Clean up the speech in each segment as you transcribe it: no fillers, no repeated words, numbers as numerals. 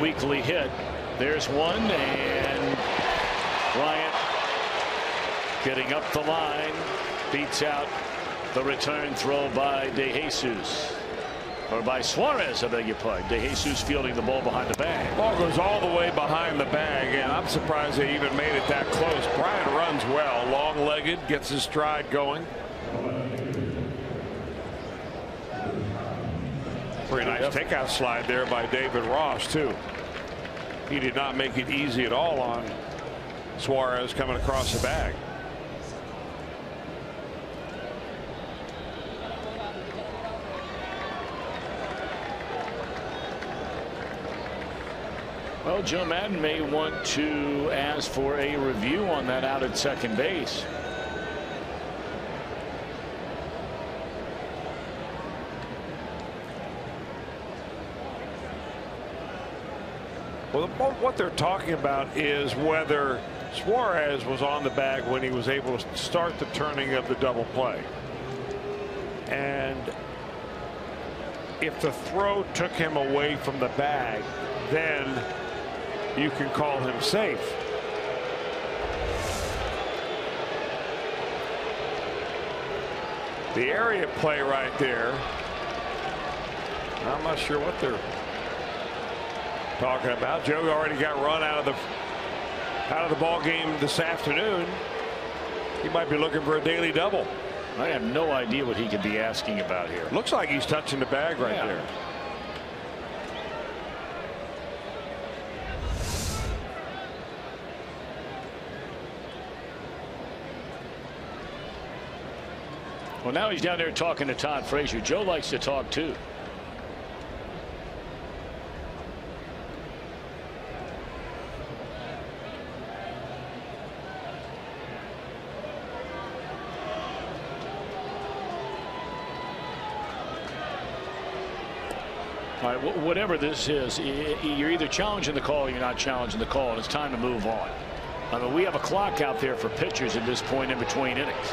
weekly hit. There's one, and Bryant getting up the line, beats out the return throw by DeJesus. Or by Suarez, I beg your pardon. DeJesus fielding the ball behind the bag. Ball goes all the way behind the bag, and I'm surprised they even made it that close. Bryant runs well, long-legged, gets his stride going. Pretty nice takeout slide there by David Ross, too. He did not make it easy at all on Suarez coming across the bag. Well, Joe Madden may want to ask for a review on that out at second base. Well, what they're talking about is whether Suarez was on the bag when he was able to start the turning of the double play. And if the throw took him away from the bag, then you can call him safe. The area play right there. I'm not sure what they're talking about. Joe already got run out of the ball game this afternoon. He might be looking for a daily double. I have no idea what he could be asking about here. Looks like he's touching the bag right there. Well, now he's down there talking to Todd Frazier. Joe likes to talk too. All right, whatever this is, you're either challenging the call or you're not challenging the call, and it's time to move on. I mean, we have a clock out there for pitchers at this point in between innings.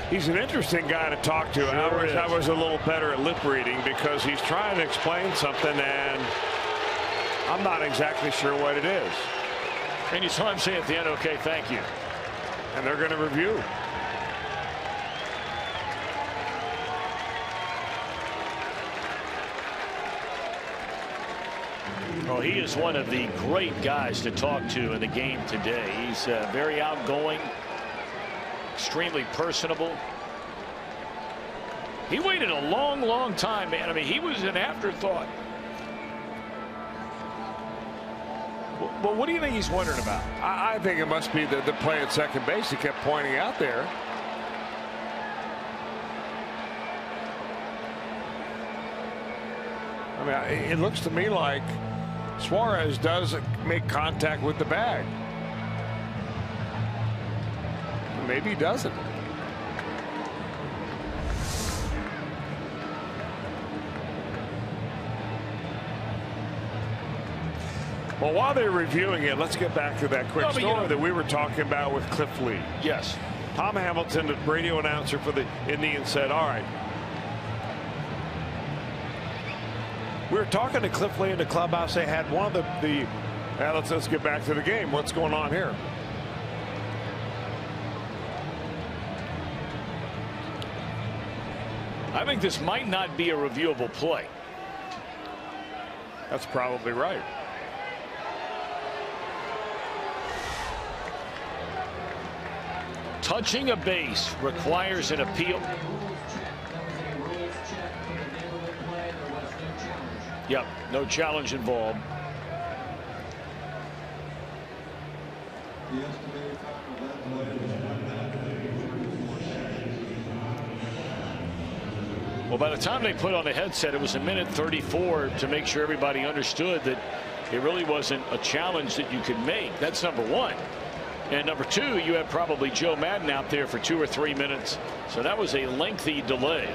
He's an interesting guy to talk to. Sure I was a little better at lip reading because he's trying to explain something and I'm not exactly sure what it is. And you saw him say at the end, okay, thank you. And they're going to review. Well, he is one of the great guys to talk to in the game today. He's very outgoing, extremely personable. He waited a long time, man. I mean, he was an afterthought. Well, what do you think he's wondering about? I think it must be the play at second base he kept pointing out there. I mean, it looks to me like Suarez does make contact with the bag. Maybe he doesn't. Well, while they're reviewing it, let's get back to that quick story that we were talking about with Cliff Lee. Yes. Tom Hamilton, the radio announcer for the Indians, said, all right. We were talking to Cliff Lee in the clubhouse. They had one of the let's get back to the game. What's going on here? I think this might not be a reviewable play. That's probably right. Touching a base requires an appeal. Yep, no challenge involved. Well, by the time they put on the headset, it was 1:34 to make sure everybody understood that it really wasn't a challenge that you could make. That's number one. And number two, you had probably Joe Madden out there for 2 or 3 minutes. So that was a lengthy delay.